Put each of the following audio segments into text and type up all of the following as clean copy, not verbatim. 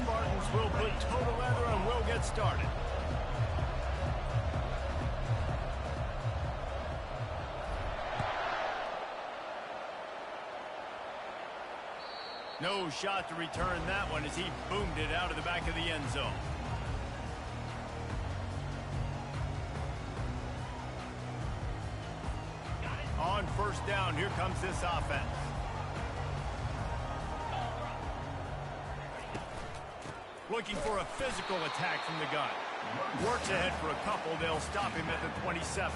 Spartans will put toe to leather and we'll get started. No shot to return that one as he boomed it out of the back of the end zone. On first down, here comes this offense. Looking for a physical attack from the gun. Works ahead for a couple. They'll stop him at the 27.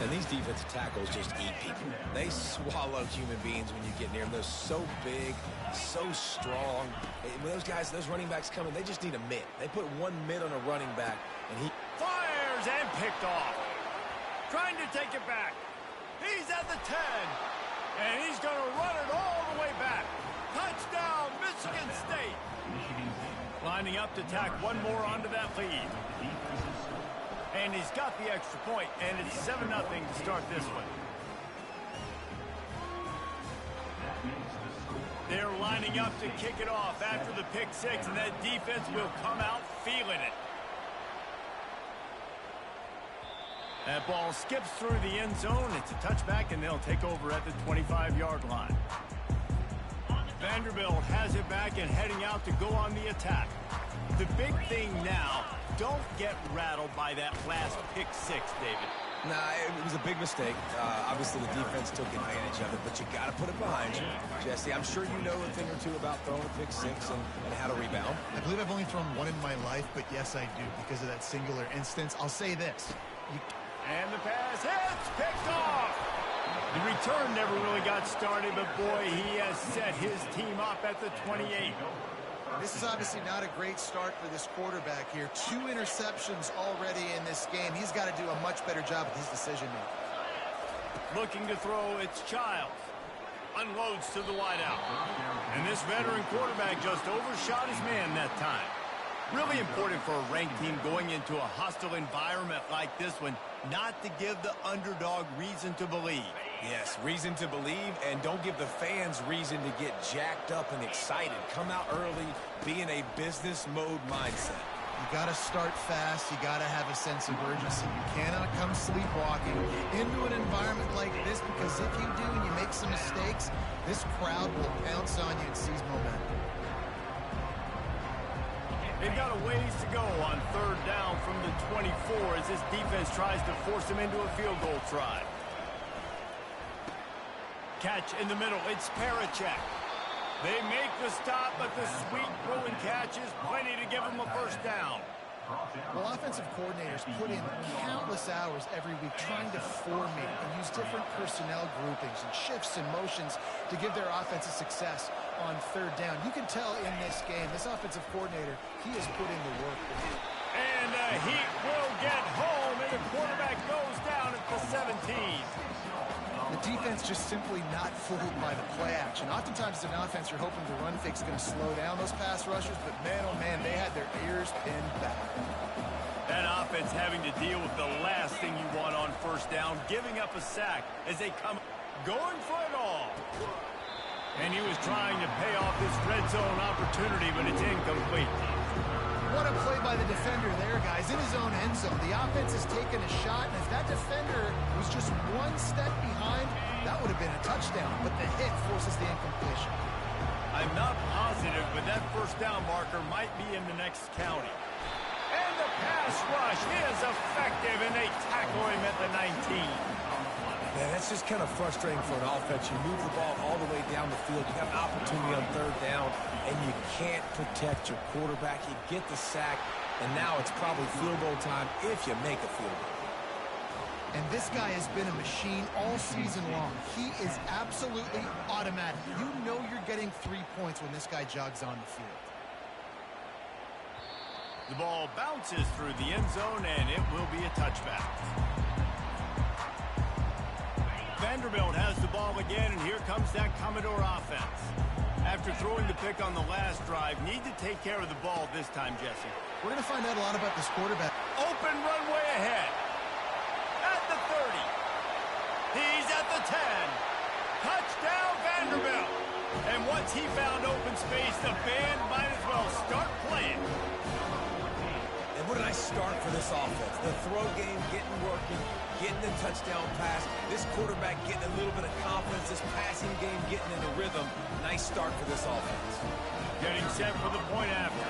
And these defensive tackles just eat people. They swallow human beings when you get near them. They're so big, so strong. When those guys, those running backs come in, they just need a mitt. They put one mitt on a running back, and he fires and picked off. Trying to take it back. He's at the 10. And he's going to run it all the way back. Touchdown, Michigan State. Lining up to tack one more onto that lead. And he's got the extra point, and it's 7-0 to start this one. They're lining up to kick it off after the pick six, and that defense will come out feeling it. That ball skips through the end zone. It's a touchback, and they'll take over at the 25-yard line. Vanderbilt has it back and heading out to go on the attack. The big thing now, don't get rattled by that last pick six, David. Nah, it was a big mistake. Obviously, the defense took advantage of it, but you got to put it behind you. Jesse, I'm sure you know a thing or two about throwing a pick six and how to rebound. I believe I've only thrown one in my life, but yes, I do, because of that singular instance. I'll say this. And the pass hits, picked off. The return never really got started, but boy, he has set his team up at the 28. This is obviously not a great start for this quarterback here. 2 interceptions already in this game. He's got to do a much better job with his decision-making. Looking to throw, it's Childs. Unloads to the wideout. And this veteran quarterback just overshot his man that time. Really important for a ranked team going into a hostile environment like this one, not to give the underdog reason to believe. Yes, reason to believe, and don't give the fans reason to get jacked up and excited. Come out early, be in a business mode mindset. You got to start fast. You got to have a sense of urgency. You cannot come sleepwalking into an environment like this, because if you do and you make some mistakes, this crowd will pounce on you and seize momentum. They've got a ways to go on third down from the 24 as this defense tries to force them into a field goal try. Catch in the middle, it's Parachek. They make the stop, but the sweet throw and catch is plenty to give them a first down. Well, offensive coordinators put in countless hours every week trying to formate and use different personnel groupings and shifts and motions to give their offense a success on third down. You can tell in this game, this offensive coordinator, he is putting the work in. And the Heat will get home, and the quarterback goes down at the 17. The defense just simply not fooled by the play action. Oftentimes, as an offense, you're hoping the run fake's going to slow down those pass rushers, but man, oh man, they had their ears pinned back. That offense having to deal with the last thing you want on first down, giving up a sack as they come going for it all. And he was trying to pay off this red zone opportunity, but it's incomplete. What a play by the defender there, guys. In his own end zone, the offense has taken a shot, and if that defender was just one step behind, that would have been a touchdown, but the hit forces the incompletion. I'm not positive, but that first down marker might be in the next county. And the pass rush is effective, and they tackle him at the 19. Man, that's just kind of frustrating for an offense. You move the ball all the way down the field. You got an opportunity on third down, and you can't protect your quarterback. You get the sack, and now it's probably field goal time if you make a field goal. And this guy has been a machine all season long. He is absolutely automatic. You know you're getting 3 points when this guy jogs on the field. The ball bounces through the end zone, and it will be a touchback. Vanderbilt has the ball again, and here comes that Commodore offense. After throwing the pick on the last drive, need to take care of the ball this time, Jesse. We're going to find out a lot about this quarterback. Open runway ahead. At the 30. He's at the 10. Touchdown, Vanderbilt. And once he found open space, the band might as well start playing. And what a nice start for this offense. The throw game getting working, getting the touchdown pass. This quarterback getting a little bit of confidence. This passing game getting in a rhythm. Nice start for this offense. Getting set for the point after.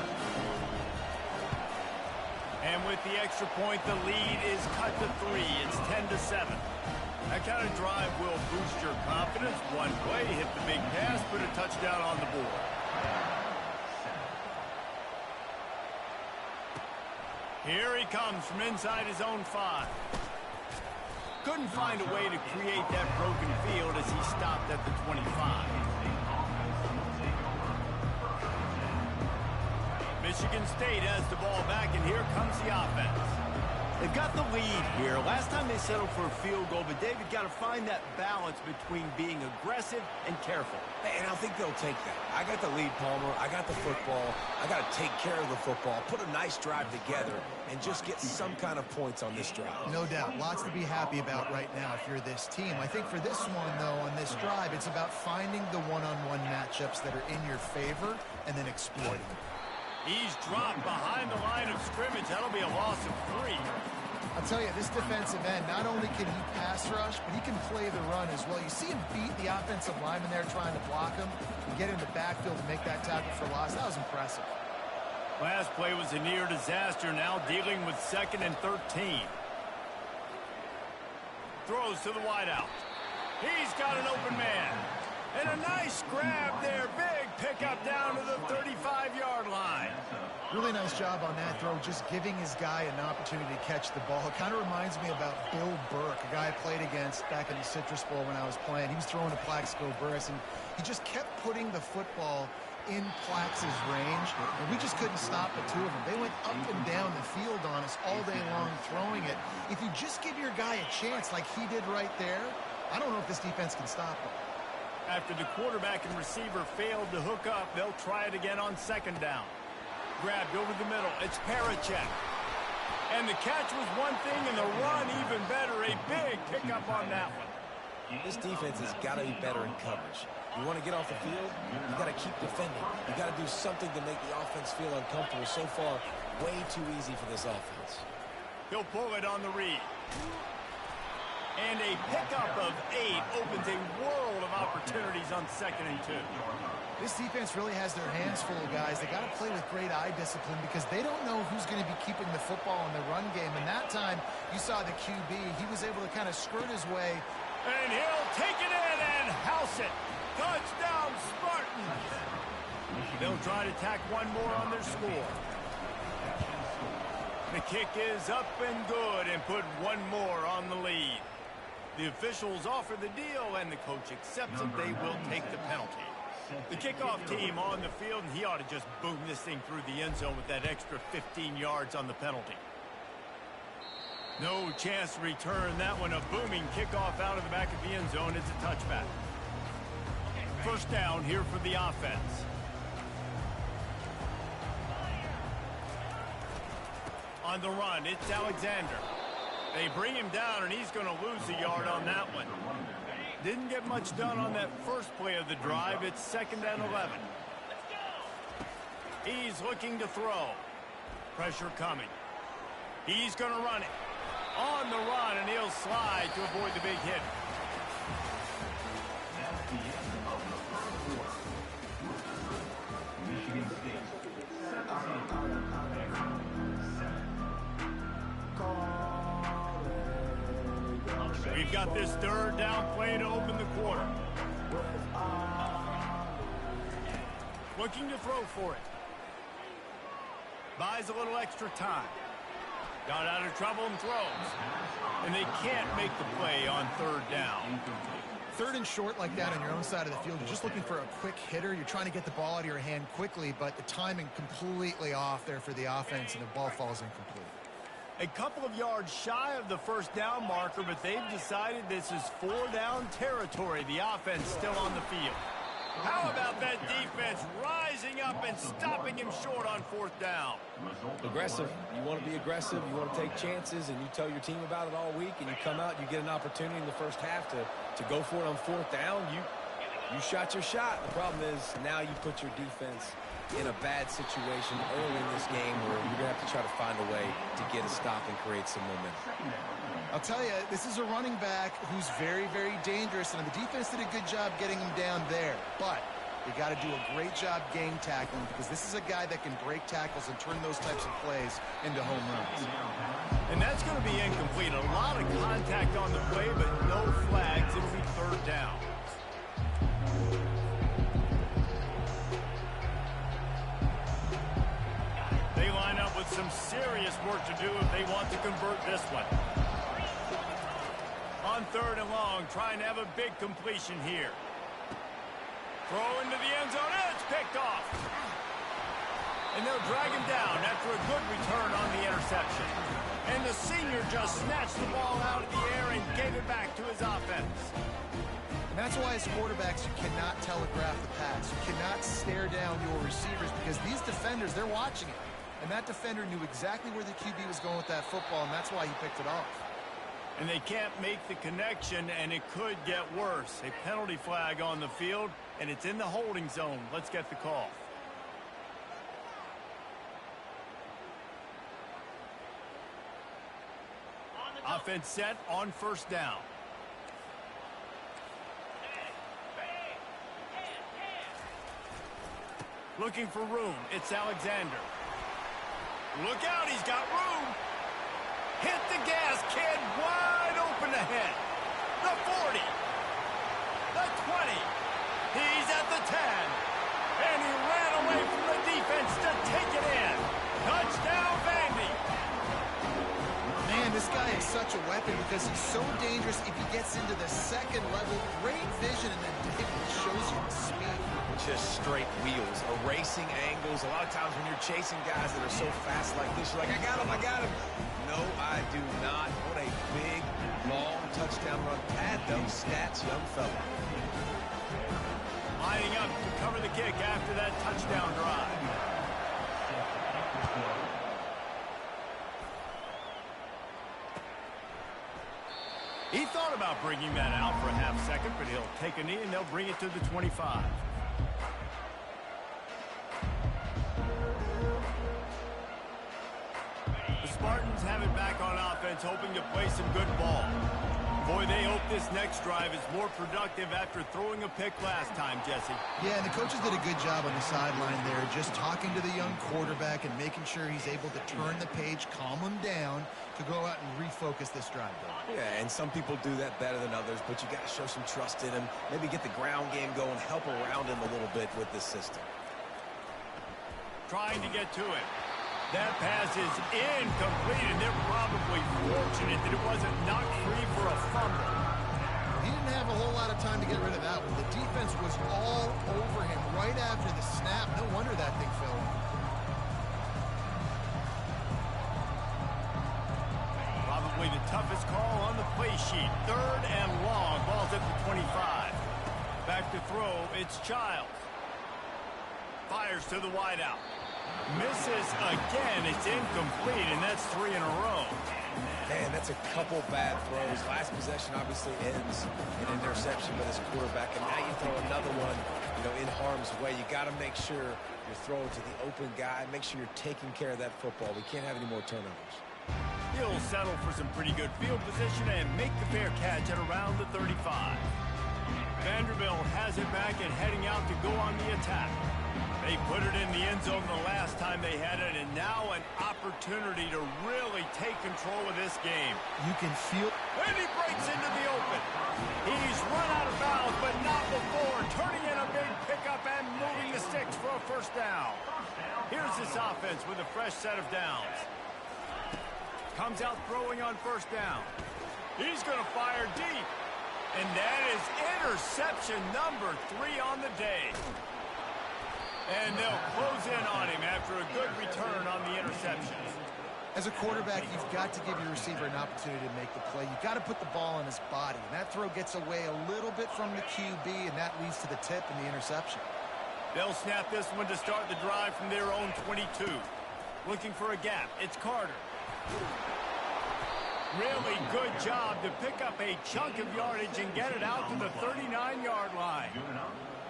And with the extra point, the lead is cut to 3. It's 10-7. That kind of drive will boost your confidence. One play, hit the big pass, put a touchdown on the board. Here he comes from inside his own 5. Couldn't find a way to create that broken field as he stopped at the 25. Michigan State has the ball back, and here comes the offense. They've got the lead here. Last time they settled for a field goal, but David got to find that balance between being aggressive and careful. And I think they'll take that. I got the lead, Palmer. I got the football. I got to take care of the football, put a nice drive together, and just get some kind of points on this drive. No doubt. Lots to be happy about right now if you're this team. I think for this one, though, on this drive, it's about finding the one-on-one matchups that are in your favor and then exploiting them. He's dropped behind the line of scrimmage. That'll be a loss of 3. I'll tell you, this defensive end, not only can he pass rush, but he can play the run as well. You see him beat the offensive lineman there trying to block him and get in the backfield to make that tackle for loss. That was impressive. Last play was a near disaster. Now dealing with 2nd and 13. Throws to the wideout. He's got an open man. And a nice grab there. Big pickup down to the 35-yard line. Really nice job on that throw, just giving his guy an opportunity to catch the ball. It kind of reminds me about Bill Burke, a guy I played against back in the Citrus Bowl when I was playing. He was throwing to Plaxico Burress, and he just kept putting the football in Plax's range, and we just couldn't stop the two of them. They went up and down the field on us all day long throwing it. If you just give your guy a chance like he did right there, I don't know if this defense can stop him. After the quarterback and receiver failed to hook up, they'll try it again on 2nd down. Grabbed over the middle. It's Parachek. And the catch was one thing, and the run even better. A big pickup on that one. This defense has got to be better in coverage. You want to get off the field, you got to keep defending. You got to do something to make the offense feel uncomfortable. So far, way too easy for this offense. He'll pull it on the read. And a pickup of 8 opens a world of opportunities on 2nd and 2. This defense really has their hands full, guys. They got to play with great eye discipline because they don't know who's going to be keeping the football in the run game. And that time, you saw the QB. He was able to kind of skirt his way. And he'll take it in and house it. Touchdown, Spartans. They'll try to tack one more on their score. The kick is up and good and put one more on the lead. The officials offer the deal, and the coach accepts it. They will take the penalty. The kickoff team on the field, and he ought to just boom this thing through the end zone with that extra 15 yards on the penalty. No chance to return that one. A booming kickoff out of the back of the end zone. It's a touchback. 1st down here for the offense. On the run, it's Alexander. They bring him down, and he's going to lose a yard on that one. Didn't get much done on that first play of the drive. It's 2nd and 11. He's looking to throw. Pressure coming. He's going to run it. On the run, and he'll slide to avoid the big hit. We've got this 3rd down play to open the quarter. Looking to throw for it. Buys a little extra time. Got out of trouble and throws. And they can't make the play on 3rd down. 3rd and short like that on your own side of the field. You're just looking for a quick hitter. You're trying to get the ball out of your hand quickly, but the timing completely off there for the offense, and the ball falls incomplete. A couple of yards shy of the 1st down marker, but they've decided this is 4-down territory. The offense still on the field. How about that defense rising up and stopping him short on 4th down? Aggressive. You want to be aggressive. You want to take chances, and you tell your team about it all week, and you come out, you get an opportunity in the first half to go for it on 4th down. You shot your shot. The problem is now you put your defense in a bad situation early in this game where you're going to have to try to find a way to get a stop and create some momentum. I'll tell you, this is a running back who's very, very dangerous, and the defense did a good job getting him down there. But they got to do a great job game tackling, because this is a guy that can break tackles and turn those types of plays into home runs. And that's going to be incomplete. A lot of contact on the play, but no flags. It'll be third down. They line up with some serious work to do if they want to convert this one. On third and long, trying to have a big completion here. Throw into the end zone, and it's picked off. And they'll drag him down after a good return on the interception. And the senior just snatched the ball out of the air and gave it back to his offense. And that's why as quarterbacks, you cannot telegraph the pass. You cannot stare down your receivers, because these defenders, they're watching it. And that defender knew exactly where the QB was going with that football, and that's why he picked it off. And they can't make the connection, and it could get worse. A penalty flag on the field, and it's in the holding zone. Let's get the call. Offense set on first down. Looking for room. It's Alexander. Look out, he's got room. Hit the gas, kid. Wide open ahead. The 40. The 20. He's at the 10. And he ran away from the defense to take it in. Touchdown, Vandy. Man, this guy is such a weapon, because he's so dangerous if he gets into the second level. Great vision, and then David shows you the speed. Just straight wheels, erasing angles. A lot of times when you're chasing guys that are so fast like this, you're like, I got him, I got him. No, I do not. What a big, long touchdown run. Pad those stats, young fella. Lining up to cover the kick after that touchdown drive. He thought about bringing that out for a half second, but he'll take a knee and they'll bring it to the 25. The Spartans have it back on offense, hoping to play some good ball. Boy, they hope this next drive is more productive after throwing a pick last time, Jesse. Yeah, and the coaches did a good job on the sideline there, just talking to the young quarterback and making sure he's able to turn the page, calm him down, to go out and refocus this drive. Yeah, and some people do that better than others, but you got to show some trust in him. Maybe get the ground game going, help around him a little bit with this system. Trying to get to it. That pass is incomplete, and they're probably fortunate that it wasn't knocked free for a fumble. He didn't have a whole lot of time to get rid of that one. The defense was all over him right after the snap. No wonder that thing fell. Probably the toughest call on the play sheet. Third and long. Ball's at the 25. Back to throw. It's Childs. Fires to the wideout. Misses again. It's incomplete, and that's 3 in a row. Man, that's a couple bad throws. Last possession obviously ends in an interception by this quarterback, and now you throw another one, in harm's way. You got to make sure you're throwing to the open guy. Make sure you're taking care of that football. We can't have any more turnovers. He'll settle for some pretty good field position and make the fair catch at around the 35. Vanderbilt has it back and heading out to go on the attack. They put it in the end zone the last time they had it, and now an opportunity to really take control of this game. You can feel... And he breaks into the open. He's run out of bounds, but not before. Turning in a big pickup and moving the sticks for a first down. Here's this offense with a fresh set of downs. Comes out throwing on first down. He's going to fire deep. And that is interception number 3 on the day. And they'll close in on him after a good return on the interception. As a quarterback, you've got to give your receiver an opportunity to make the play. You've got to put the ball on his body. And that throw gets away a little bit from the QB, and that leads to the tip and the interception. They'll snap this one to start the drive from their own 22. Looking for a gap. It's Carter. Really good job to pick up a chunk of yardage and get it out to the 39-yard line.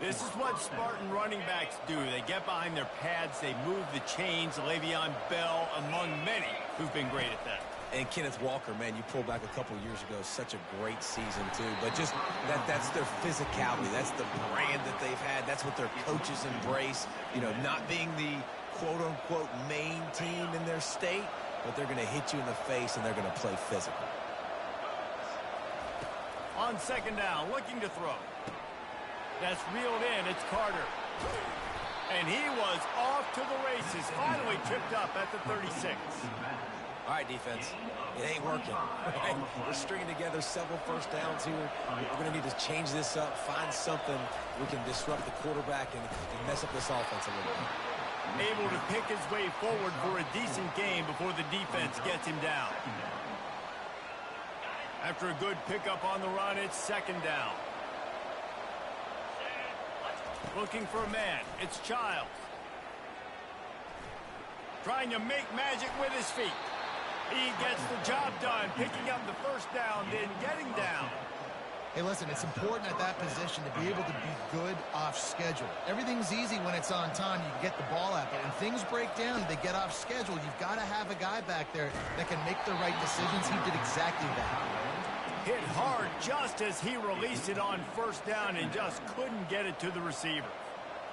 This is what Spartan running backs do. They get behind their pads, they move the chains. Le'Veon Bell among many who've been great at that. And Kenneth Walker, man, you pulled back a couple years ago, such a great season too. But just that's their physicality. That's the brand that they've had. That's what their coaches embrace. You know, not being the quote-unquote main team in their state, but they're going to hit you in the face and they're going to play physical. On second down, looking to throw. That's reeled in. It's Carter. And he was off to the races. Finally tripped up at the 36. All right, defense, it ain't working. Right? We're stringing together several first downs here. We're going to need to change this up, find something we can disrupt the quarterback and mess up this offense a little bit. Able to pick his way forward for a decent game before the defense gets him down. After a good pickup on the run, it's second down. Looking for a man. It's Childs. Trying to make magic with his feet. He gets the job done, picking up the first down, then getting down. Hey, listen, it's important at that position to be able to be good off schedule. Everything's easy when it's on time. You can get the ball out, but when things break down, they get off schedule. You've got to have a guy back there that can make the right decisions. He did exactly that. Hit hard just as he released it on first down and just couldn't get it to the receiver.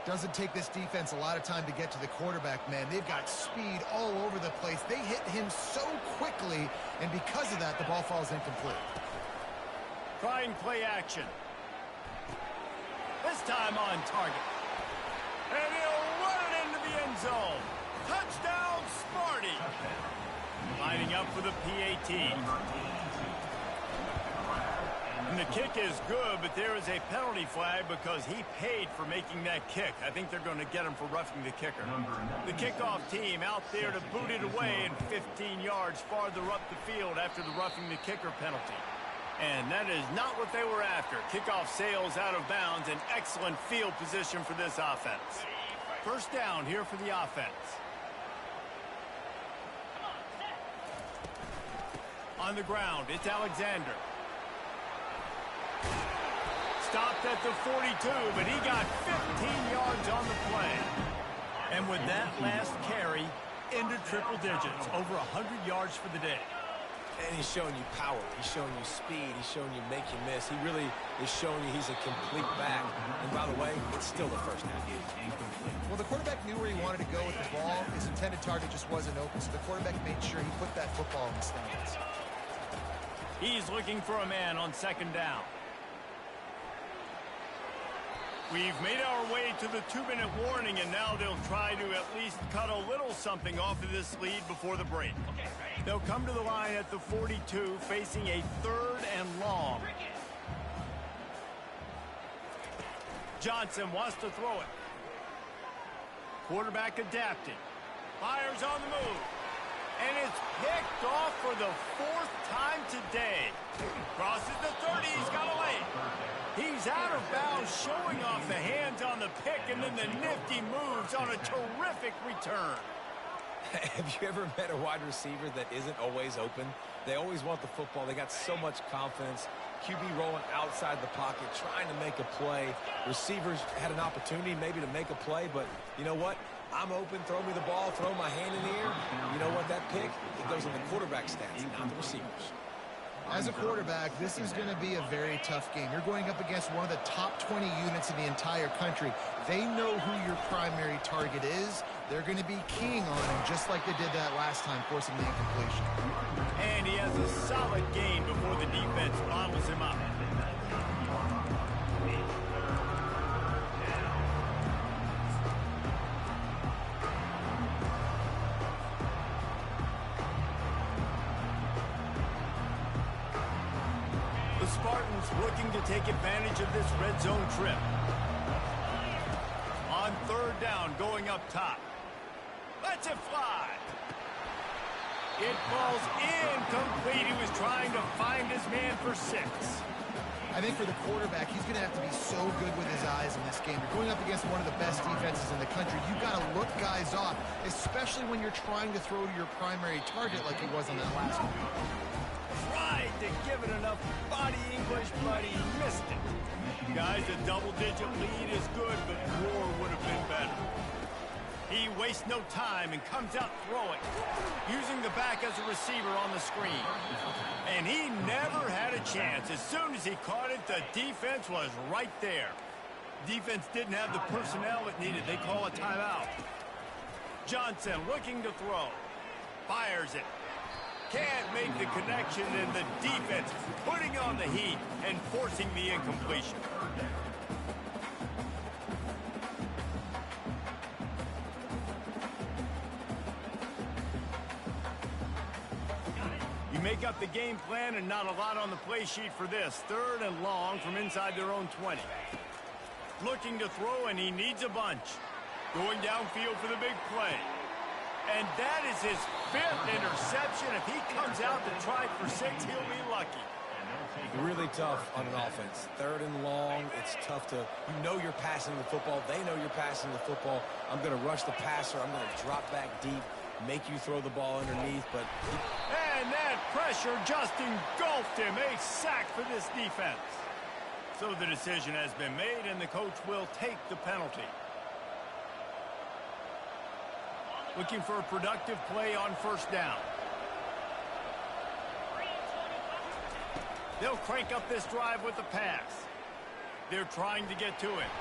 Doesn't take this defense a lot of time to get to the quarterback, man. They've got speed all over the place. They hit him so quickly, and because of that, the ball falls incomplete. Trying play action. This time on target. And he'll run it into the end zone. Touchdown, Sparty. Lining up for the PAT. And the kick is good, but there is a penalty flag because he paid for making that kick. I think they're going to get him for roughing the kicker. The kickoff team out there to boot it away and 15 yards farther up the field after the roughing the kicker penalty. And that is not what they were after. Kickoff sails out of bounds. An excellent field position for this offense. First down here for the offense. On the ground, it's Alexander. Stopped at the 42, but he got 15 yards on the play. And with that last carry, into triple digits, over 100 yards for the day. And he's showing you power. He's showing you speed. He's showing you make you miss. He really is showing you he's a complete back. And by the way, it's still the first half. Well, the quarterback knew where he wanted to go with the ball. His intended target just wasn't open, so the quarterback made sure he put that football in the stands. He's looking for a man on second down. We've made our way to the 2-minute warning, and now they'll try to at least cut a little something off of this lead before the break. They'll come to the line at the 42, facing a 3rd and long. Johnson wants to throw it. Quarterback adapting. Fires on the move. And it's picked off for the 4th time today. Crosses the 30. He's got a lane. He's out of bounds, showing off the hands on the pick, and then the nifty moves on a terrific return. Have you ever met a wide receiver that isn't always open? They always want the football. They got so much confidence. QB rolling outside the pocket, trying to make a play. Receivers had an opportunity maybe to make a play, but you know what? I'm open, throw me the ball, throw my hand in the air. You know what? That pick, it goes in the quarterback stance, not the receivers. As a quarterback, this is going to be a very tough game. You're going up against one of the top 20 units in the entire country. They know who your primary target is. They're going to be keying on him, just like they did that last time, forcing the incompletion. And he has a solid gain before the defense bottles him up. The Spartans looking to take advantage of this red zone trip. On 3rd down, going up top. Lets it fly. It falls incomplete. He was trying to find his man for 6. I think for the quarterback, he's going to have to be so good with his eyes in this game. You're going up against one of the best defenses in the country. You've got to look guys off, especially when you're trying to throw to your primary target like he was on that last one. tried to give it enough body English, but he missed it. Guys, a double-digit lead is good, but more would have been better. He wastes no time and comes out throwing, using the back as a receiver on the screen. And he never had a chance. As soon as he caught it, the defense was right there. Defense didn't have the personnel it needed. They call a timeout. Johnson looking to throw. Fires it. Can't make the connection, and the defense putting on the heat and forcing the incompletion. You make up the game plan and not a lot on the play sheet for this. 3rd and long from inside their own 20. Looking to throw, and he needs a bunch. Going downfield for the big play. And that is his 5th interception. If he comes out to try for 6, he'll be lucky. Really tough on an offense. 3rd and long, it's tough to, you know you're passing the football. They know you're passing the football. I'm going to rush the passer. I'm going to drop back deep, make you throw the ball underneath. But and that pressure just engulfed him. A sack for this defense. So the decision has been made, and the coach will take the penalty. Looking for a productive play on 1st down. They'll crank up this drive with the pass. They're trying to get to it.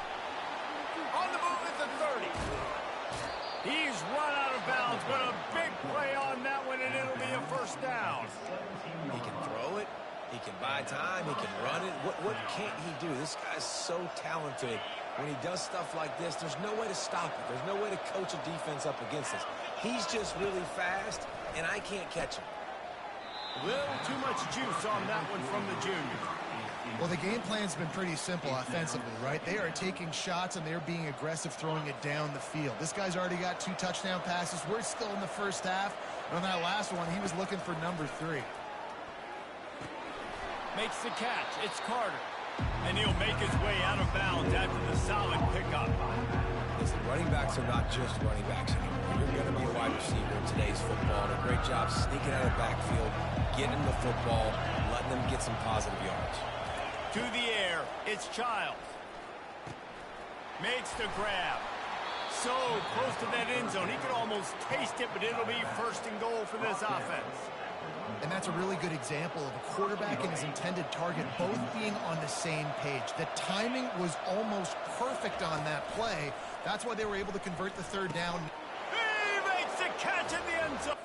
On the move at the 30. He's run out of bounds, but a big play on that one, and it'll be a 1st down. he can throw it. He can buy time. He can run it. What can't he do? This guy's so talented. When he does stuff like this, there's no way to stop it. There's no way to coach a defense up against this. He's just really fast, and I can't catch him. A little too much juice on that one from the junior. Well, the game plan's been pretty simple offensively, right? They are taking shots, and they're being aggressive throwing it down the field. This guy's already got 2 touchdown passes. We're still in the 1st half. And on that last one, he was looking for number 3. Makes the catch. It's Carter. And he'll make his way out of bounds after the solid pickup. Listen, running backs are not just running backs anymore. You're going to be a wide receiver in today's football. And a great job sneaking out of backfield, getting the football, letting them get some positive yards. To the air, it's Childs. Makes the grab. So close to that end zone. He could almost taste it, but it'll be 1st and goal for this offense. And that's a really good example of a quarterback and his intended target both being on the same page. The timing was almost perfect on that play. That's why they were able to convert the 3rd down. He makes the catch in the end zone.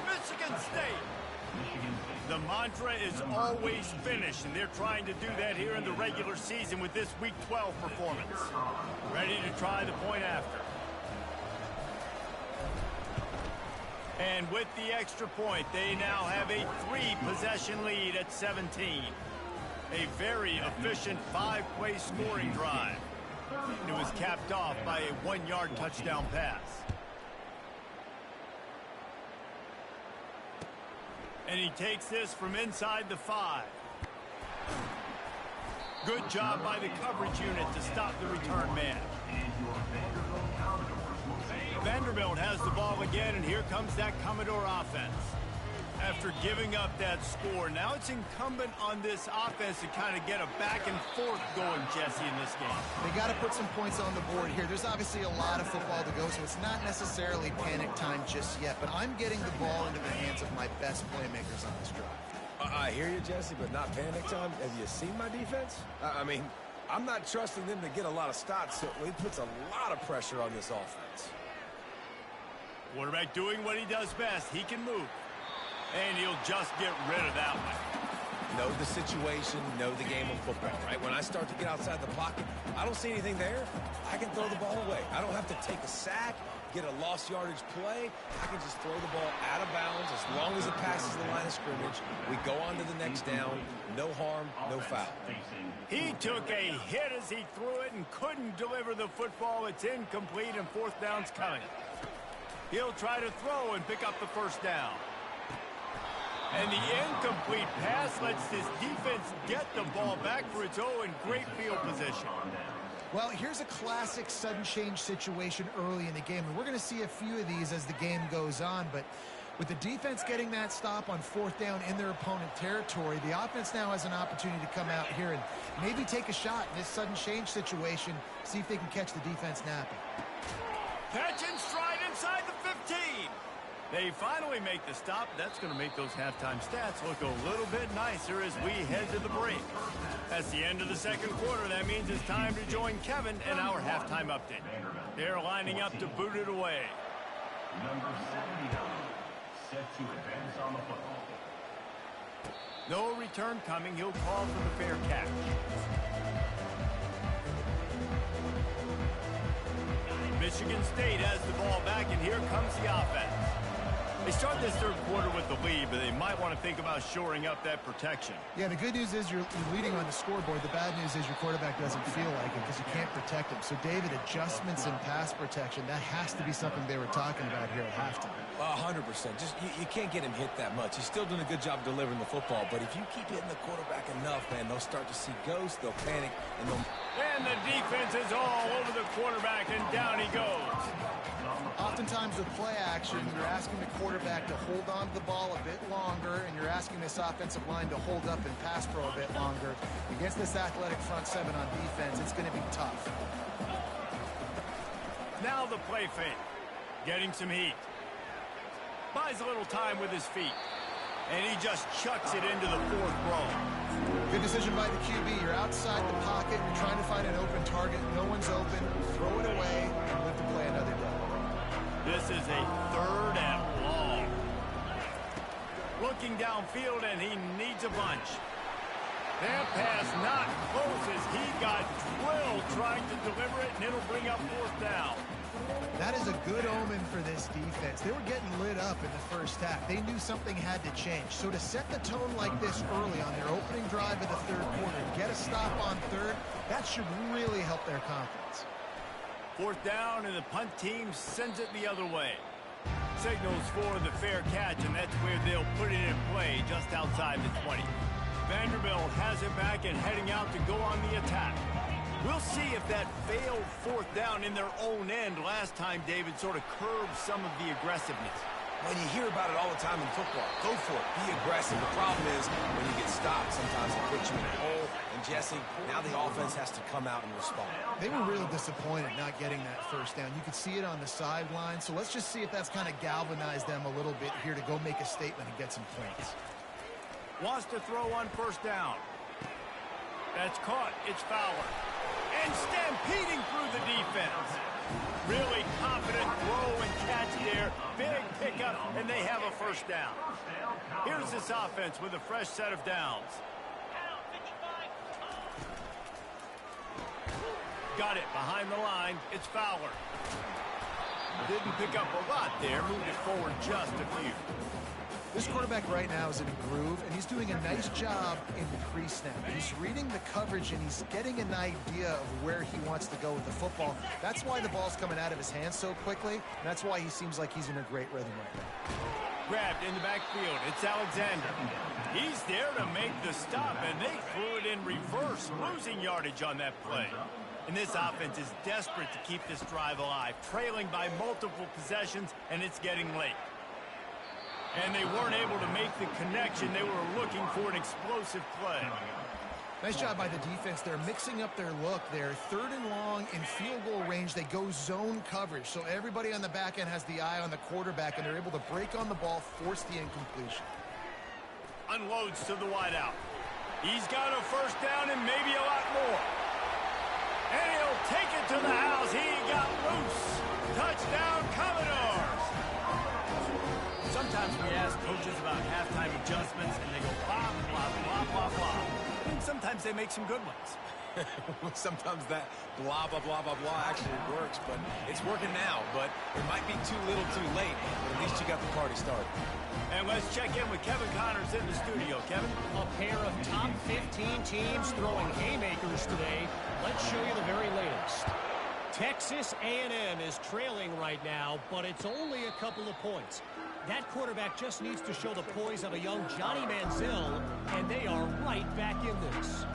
Michigan State. The mantra is always finish, and they're trying to do that here in the regular season with this Week 12 performance. Ready to try the point after. And with the extra point, they now have a 3-possession lead at 17. A very efficient 5-play scoring drive. It was capped off by a 1-yard touchdown pass. And he takes this from inside the 5. Good job by the coverage unit to stop the return man. Vanderbilt has the ball again, and here comes that Commodore offense. After giving up that score, now it's incumbent on this offense to kind of get a back and forth going, Jesse, in this game. They got to put some points on the board here. There's obviously a lot of football to go, so it's not necessarily panic time just yet. But I'm getting the ball into the hands of my best playmakers on this drive. I hear you, Jesse, but not panic time. Have you seen my defense? I mean, I'm not trusting them to get a lot of stops, so it puts a lot of pressure on this offense. Quarterback doing what he does best. He can move. And he'll just get rid of that one. know the situation, know the game of football, right? When I start to get outside the pocket, I don't see anything there. I can throw the ball away. I don't have to take a sack, get a lost yardage play. I can just throw the ball out of bounds as long as it passes the line of scrimmage. We go on to the next down. No harm, no foul. He took a hit as he threw it and couldn't deliver the football. It's incomplete and fourth down's coming. He'll try to throw and pick up the first down. And the incomplete pass lets this defense get the ball back for its own great field position. Well, here's a classic sudden change situation early in the game. And we're going to see a few of these as the game goes on. But with the defense getting that stop on fourth down in their opponent territory, the offense now has an opportunity to come out here and maybe take a shot in this sudden change situation, see if they can catch the defense napping. Catch and stride inside the 15. They finally make the stop. That's going to make those halftime stats look a little bit nicer as we head to the break. That's the end of the second quarter. That means it's time to join Kevin and our halftime update. They're lining up to boot it away. Number 79, set to advance on the football. No return coming. He'll call for the fair catch. Michigan State has the ball back, and here comes the offense. They start this third quarter with the lead, but they might want to think about shoring up that protection. Yeah, the good news is you're leading on the scoreboard. The bad news is your quarterback doesn't feel like it because you can't protect him. So, David, adjustments in pass protection, that has to be something they were talking about here at halftime. 100%. Just you can't get him hit that much. He's still doing a good job delivering the football, but if you keep hitting the quarterback enough, man, they'll start to see ghosts, they'll panic, and they'll... And the defense is all over the quarterback, and down he goes. Oftentimes with play action, you're asking the quarterback to hold on to the ball a bit longer, and you're asking this offensive line to hold up and pass pro a bit longer. Against this athletic front seven on defense, it's going to be tough. Now the play fake. Getting some heat. Buys a little time with his feet. And he just chucks it into the fourth row. Good decision by the QB. You're outside the pocket. You're trying to find an open target. No one's open. Throw it away and live to play another day. This is a third and long. Looking downfield, and he needs a bunch. That pass not close as he got drilled trying to deliver it, and it'll bring up fourth down. That is a good omen for this defense. They were getting lit up in the first half. They knew something had to change. So to set the tone like this early on their opening drive of the third quarter, get a stop on third, that should really help their confidence. Fourth down, and the punt team sends it the other way. Signals for the fair catch, and that's where they'll put it in play just outside the 20. Vanderbilt has it back and heading out to go on the attack. We'll see if that failed fourth down in their own end last time, David, sort of curbed some of the aggressiveness. When you hear about it all the time in football, go for it. Be aggressive. The problem is when you get stopped, sometimes it puts you in a hole. And, Jesse, now the offense has to come out and respond. They were really disappointed not getting that first down. You could see it on the sideline. So let's just see if that's kind of galvanized them a little bit here to go make a statement and get some points. Wants to throw on first down. That's caught. It's Fowler. And stampeding through the defense. Really confident throw and catch there. Big pickup, and they have a first down. Here's this offense with a fresh set of downs. Got it behind the line. It's Fowler. Didn't pick up a lot there. Moved it forward just a few. This quarterback right now is in a groove, and he's doing a nice job in the pre-snap. He's reading the coverage, and he's getting an idea of where he wants to go with the football. That's why the ball's coming out of his hands so quickly, and that's why he seems like he's in a great rhythm right now. Grabbed in the backfield. It's Alexander. He's there to make the stop, and they threw it in reverse, losing yardage on that play. And this offense is desperate to keep this drive alive, trailing by multiple possessions, and it's getting late. And they weren't able to make the connection. They were looking for an explosive play. Nice job by the defense. They're mixing up their look there. Third and long in field goal range. They go zone coverage. So everybody on the back end has the eye on the quarterback, and they're able to break on the ball, force the incompletion. Unloads to the wideout. He's got a first down and maybe a lot more. And he'll take it to the house. He got loose. Touchdown, Commodores. sometimes we ask coaches about halftime adjustments, and they go blah, blah, blah, blah, blah. And sometimes they make some good ones. Sometimes that blah, blah, blah, blah, blah actually works, but it's working now. But it might be too little too late, but at least you got the party started. And let's check in with Kevin Connors in the studio. Kevin? A pair of top 15 teams throwing haymakers today. Let's show you the very latest. Texas A&M is trailing right now, but it's only a couple of points. That quarterback just needs to show the poise of a young Johnny Manziel, and they are right back in this.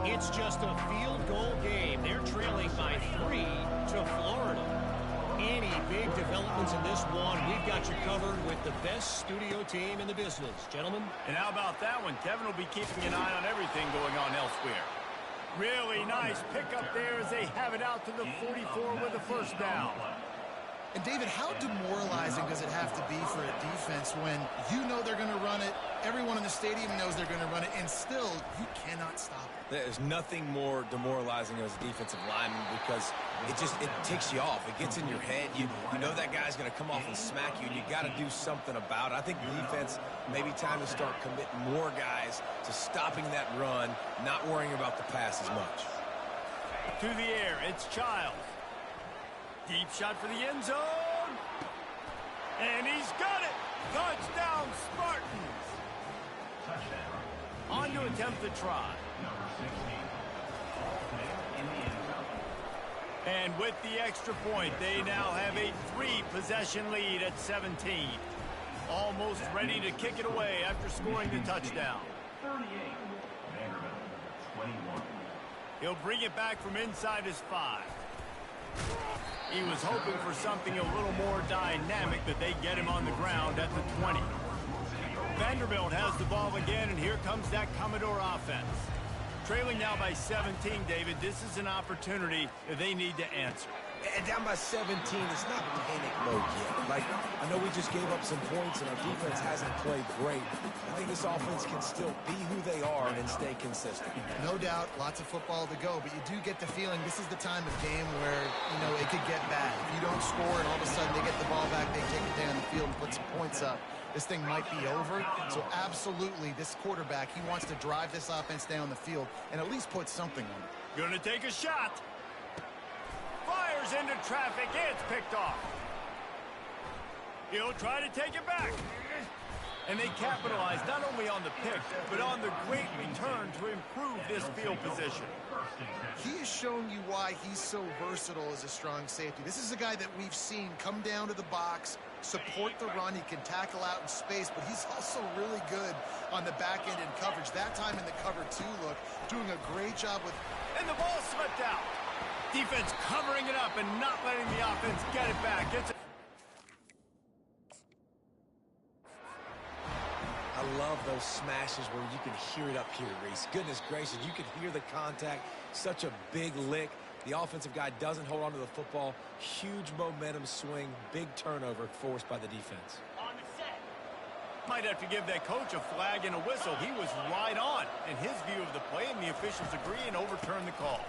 It's just a field goal game. They're trailing by 3 to Florida. Any big developments in this one, we've got you covered with the best studio team in the business. Gentlemen? And how about that one? Kevin will be keeping an eye on everything going on elsewhere. Really nice pickup there as they have it out to the 44 with a first down. And David, how demoralizing does it have to be for a defense when you know they're going to run it, everyone in the stadium knows they're going to run it, and still you cannot stop it? There's nothing more demoralizing as a defensive lineman because it ticks you off. It gets in your head. You know that guy's going to come off and smack you, and you got to do something about it. I think the defense, maybe time to start committing more guys to stopping that run, not worrying about the pass as much. To the air, it's Childs. Deep shot for the end zone. And he's got it. Touchdown, Spartans. Touchdown. On to attempt the try. Number 16. In the end zone. And with the extra point, they now have a 3-possession lead at 17. Almost ready to kick it away after scoring the touchdown. 38. Vanderbilt. 21. He'll bring it back from inside his 5. He was hoping for something a little more dynamic, but they get him on the ground at the 20. Vanderbilt has the ball again, and here comes that Commodore offense. Trailing now by 17, David. This is an opportunity that they need to answer. And down by 17, it's not panic mode yet. Like, I know we just gave up some points and our defense hasn't played great. I think this offense can still be who they are and stay consistent. No doubt, lots of football to go, but you do get the feeling this is the time of game where, it could get bad. If you don't score and all of a sudden they get the ball back, they take it down the field and put some points up, this thing might be over. So absolutely, this quarterback, he wants to drive this offense down the field and at least put something on it. Gonna take a shot. Fires into traffic. It's picked off. He'll try to take it back. And they capitalize not only on the pick, but on the great return to improve this field position. He has shown you why he's so versatile as a strong safety. This is a guy that we've seen come down to the box, support the run. He can tackle out in space, but he's also really good on the back end in coverage. That time in the cover 2 look, doing a great job with... And the ball slipped out. Defense covering it up and not letting the offense get it back. I love those smashes where you can hear it up here, Reese. Goodness gracious, you can hear the contact. Such a big lick. The offensive guy doesn't hold on to the football. Huge momentum swing. Big turnover forced by the defense. On the set. Might have to give that coach a flag and a whistle. He was right on in his view of the play, and the officials agree and overturn the call.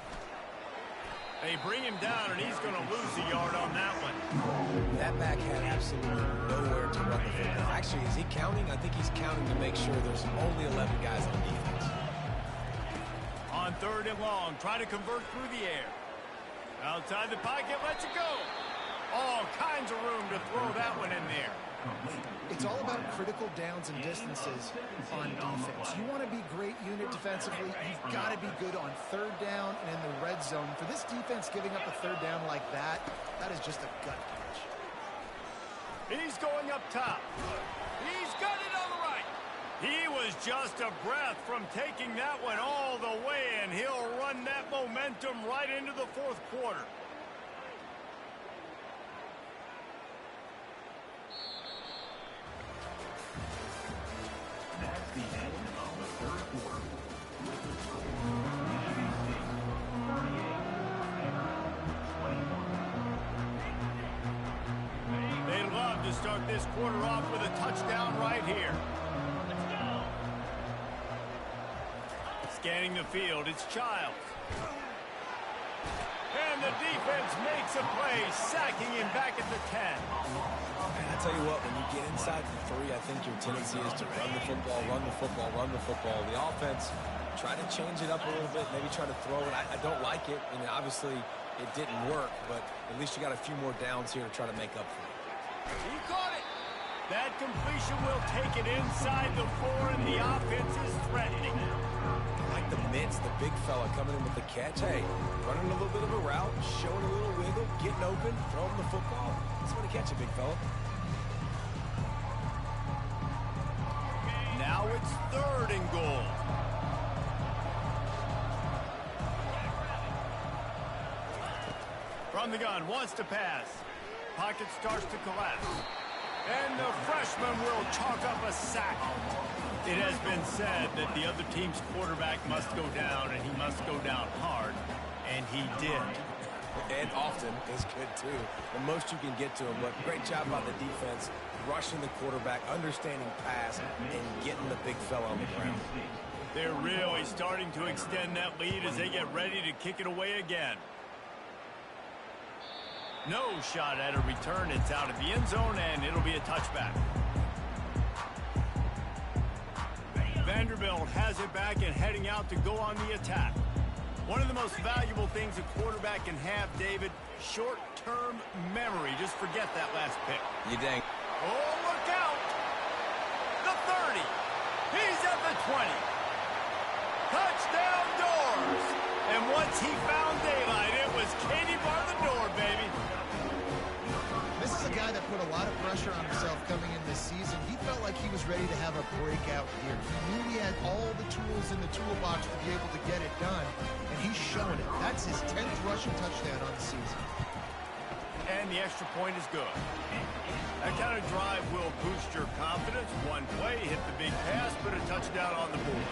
They bring him down, and he's going to lose a yard on that one. That back had absolutely nowhere to run the football. Actually, is he counting? I think he's counting to make sure there's only 11 guys on defense. On 3rd and long, try to convert through the air. Outside the pocket, lets it go. All kinds of room to throw that one in there. It's all about critical downs and distances on defense. You want to be great unit defensively, you've got to be good on 3rd down and in the red zone. For this defense giving up a 3rd down like that, that is just a gut punch. He's going up top. He's got it on the right. He was just a breath from taking that one all the way, and he'll run that momentum right into the 4th quarter. That's the end of the 3rd quarter. They'd love to start this quarter off with a touchdown right here. Let's go. Scanning the field, it's Childs. And the defense makes a play, sacking him back at the 10. Man, I tell you what, when you get inside the 3, I think your tendency is to run the football, run the football, run the football. The offense, try to change it up a little bit, maybe try to throw it. I don't like it, and obviously it didn't work, but at least you got a few more downs here to try to make up for it. He caught it. That completion will take it inside the 4, and the offense is threatening. Like the Mints, the big fella coming in with the catch. Hey, running a little bit of a route, showing a little wiggle, getting open, throwing the football. That's when to catch it, big fella. Now it's 3rd and goal. From the gun, wants to pass. Pocket starts to collapse. And the freshman will chalk up a sack. It has been said that the other team's quarterback must go down, and he must go down hard. And he did. And often is good, too. The most you can get to him, but great job by the defense, rushing the quarterback, understanding pass, and getting the big fella on the ground. They're really starting to extend that lead as they get ready to kick it away again. No shot at a return. It's out of the end zone, and it'll be a touchback. Vanderbilt has it back and heading out to go on the attack. One of the most valuable things a quarterback can have, David, short-term memory. Just forget that last pick. You dang. Oh, look out! The 30. He's at the 20. Touchdown Doors! And once he found daylight, it was Katie bar the door, baby. This is a guy that put a lot of pressure on himself coming in this season. He felt like he was ready to have a breakout year. He knew he had all the tools in the toolbox to be able to get it done, and he's shown it. That's his 10th rushing touchdown on the season. And the extra point is good. That kind of drive will boost your confidence. One play, hit the big pass, put a touchdown on the board.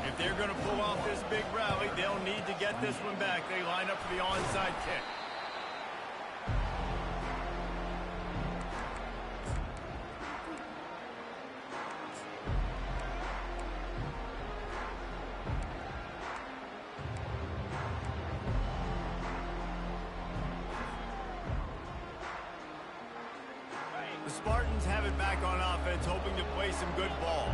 If they're going to pull off this big rally, they'll need to get this one back. They line up for the onside kick. The Spartans have it back on offense, hoping to play some good ball.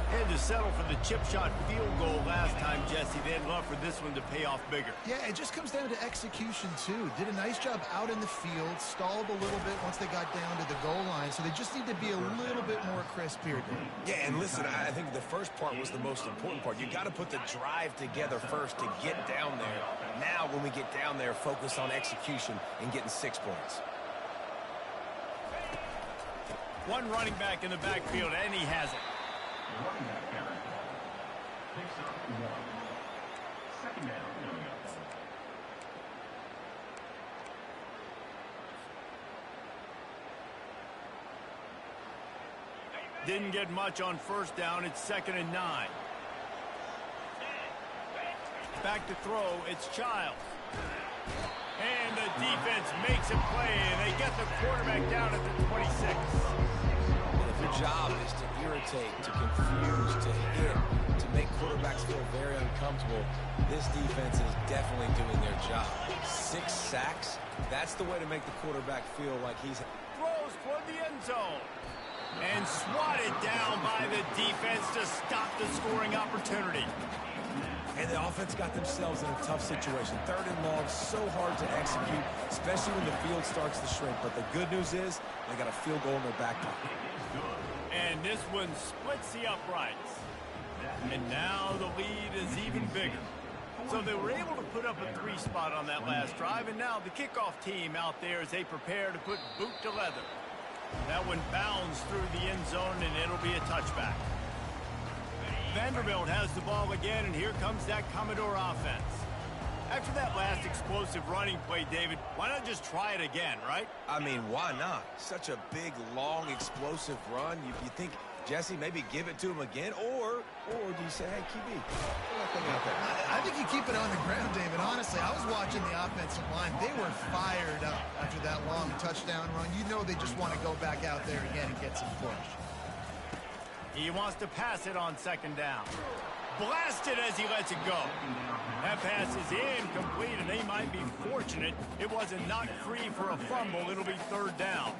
Had to settle for the chip shot field goal last time, Jesse. They'd love for this one to pay off bigger. Yeah, it just comes down to execution, too. Did a nice job out in the field, stalled a little bit once they got down to the goal line, so they just need to be a little bit more crisp here. Yeah, and listen, I think the first part was the most important part. You got to put the drive together first to get down there. Now, when we get down there, focus on execution and getting 6 points. One running back in the backfield, and he has it. Running back Garrett picks up 1. Second down. Didn't get much on first down. It's 2nd and 9. Back to throw. It's Childs. And the defense makes a play, and they get the quarterback down at the 26. If your job is to irritate, to confuse, to hit, to make quarterbacks feel very uncomfortable, this defense is definitely doing their job. 6 sacks, that's the way to make the quarterback feel like he's... Throws toward the end zone. And swatted down by the defense to stop the scoring opportunity. And the offense got themselves in a tough situation. 3rd and long, so hard to execute, especially when the field starts to shrink. But the good news is they got a field goal in their back pocket. And this one splits the uprights. And now the lead is even bigger. So they were able to put up a 3 spot on that last drive. And now the kickoff team out there as they prepare to put boot to leather. That one bounds through the end zone, and it'll be a touchback. Vanderbilt has the ball again, and here comes that Commodore offense. After that last explosive running play, David, why not just try it again, right? I mean, why not? Such a big, long, explosive run. You think, Jesse, maybe give it to him again? Or do you say, hey, QB, throw that thing out there? I think you keep it on the ground, David. Honestly, I was watching the offensive line. They were fired up after that long touchdown run. You know they just want to go back out there again and get some push. He wants to pass it on 2nd down. Blasted as he lets it go. That pass is incomplete, and they might be fortunate it wasn't knocked free for a fumble. It'll be 3rd down.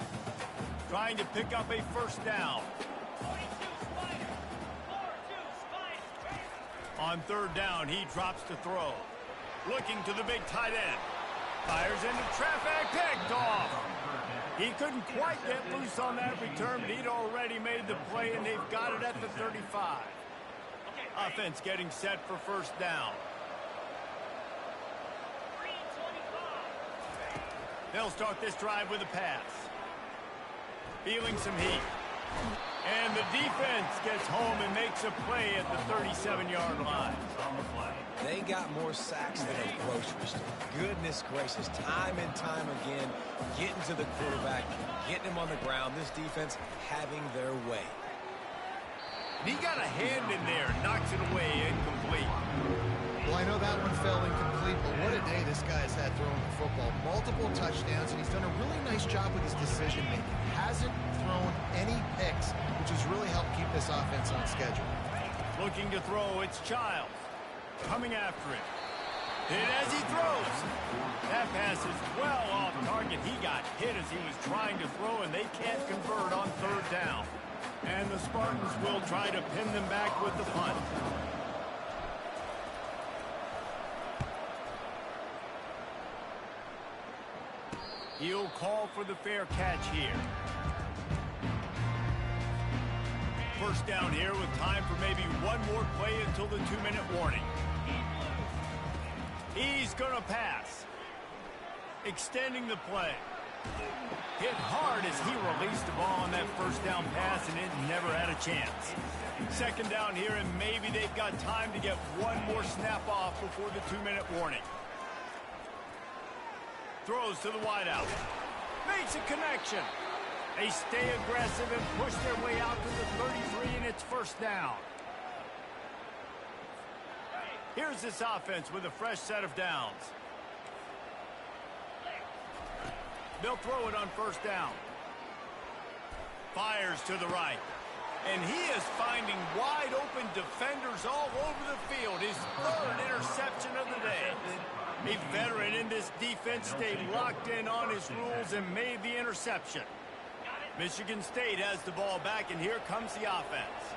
trying to pick up a first down. On third down, he drops to throw. Looking to the big tight end. Fires into traffic, picked off. He couldn't quite get loose on that return, but he'd already made the play, and they've got it at the 35. Offense getting set for first down. They'll start this drive with a pass. Feeling some heat. And the defense gets home and makes a play at the 37-yard line. They got more sacks than a grocery store. Goodness gracious, time and time again, getting to the quarterback, getting him on the ground. This defense having their way. He got a hand in there, knocks it away, incomplete. Well, I know that one fell incomplete, but what a day this guy has had throwing the football. Multiple touchdowns, and he's done a really nice job with his decision-making. Hasn't thrown any picks, which has really helped keep this offense on schedule. Looking to throw, it's Childs. Coming after it. Hit as he throws. That pass is well off target. He got hit as he was trying to throw, and they can't convert on third down. And the Spartans will try to pin them back with the punt. He'll call for the fair catch here. First down here with time for maybe one more play until the 2-minute warning. He's going to pass. Extending the play. Hit hard as he released the ball on that first down pass, and it never had a chance. Second down here, and maybe they've got time to get one more snap off before the 2-minute warning. Throws to the wideout. Makes a connection. They stay aggressive and push their way out to the 33, and it's first down. Here's this offense with a fresh set of downs. They'll throw it on first down. Fires to the right. And he is finding wide open defenders all over the field. His third interception of the day. A veteran in this defense stayed locked in on his rules and made the interception. Michigan State has the ball back, and here comes the offense.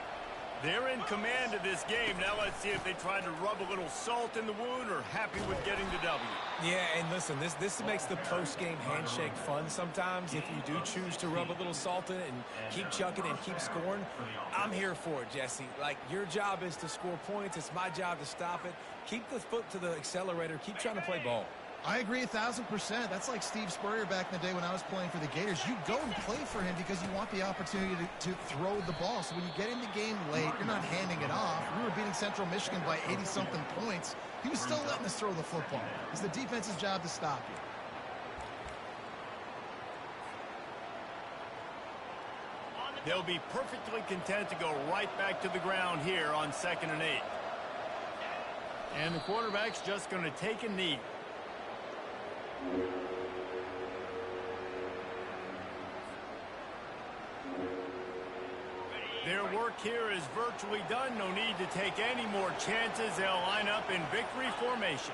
They're in command of this game. Now let's see if they try to rub a little salt in the wound or happy with getting the W. Yeah, and listen, this makes the post-game handshake fun sometimes. If you do choose to rub a little salt in it and keep chucking and keep scoring, I'm here for it, Jesse. Like, your job is to score points. It's my job to stop it. Keep the foot to the accelerator. Keep trying to play ball. I agree 1,000%. That's like Steve Spurrier back in the day when I was playing for the Gators. You go and play for him because you want the opportunity to throw the ball. So when you get in the game late, you're not handing it off. We were beating Central Michigan by 80-something points. He was still letting us throw the football. It's the defense's job to stop you. They'll be perfectly content to go right back to the ground here on 2nd and 8. And the quarterback's just going to take a knee. Their work here is virtually done. No need to take any more chances. They'll line up in victory formation.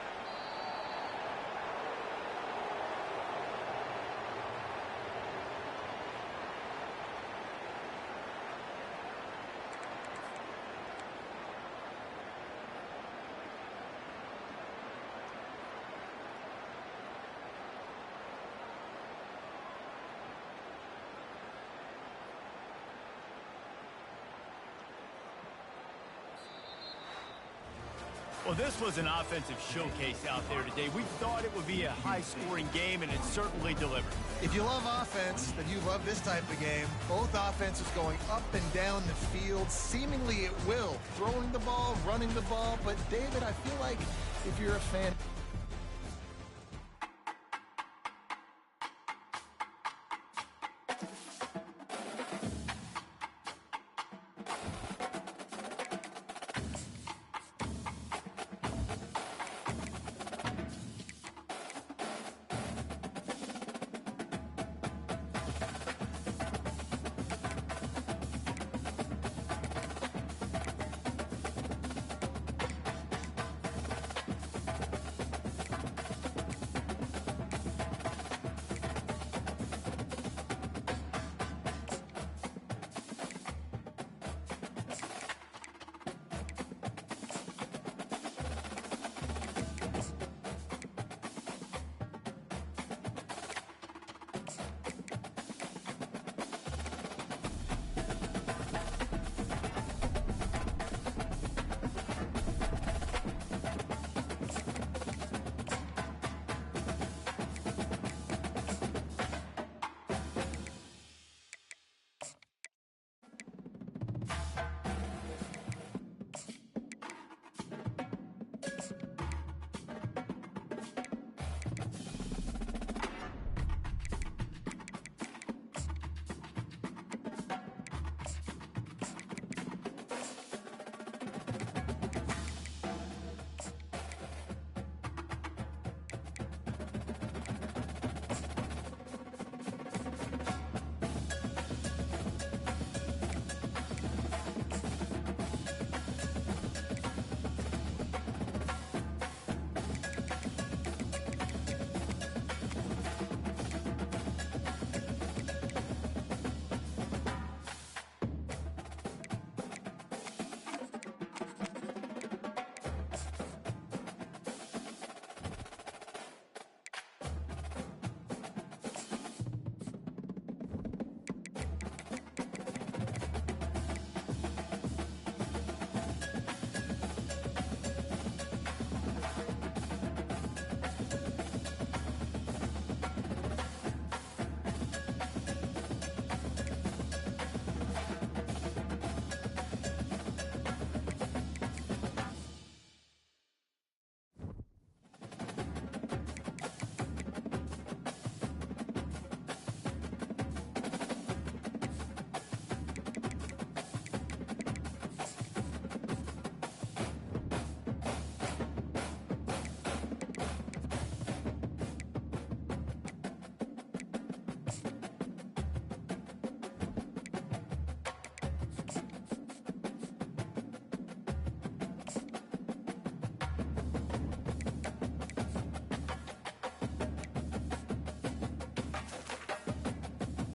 Well, this was an offensive showcase out there today. We thought it would be a high-scoring game, and it certainly delivered. If you love offense, then you love this type of game. Both offenses going up and down the field, seemingly at will. Throwing the ball, running the ball. But, David, I feel like if you're a fan...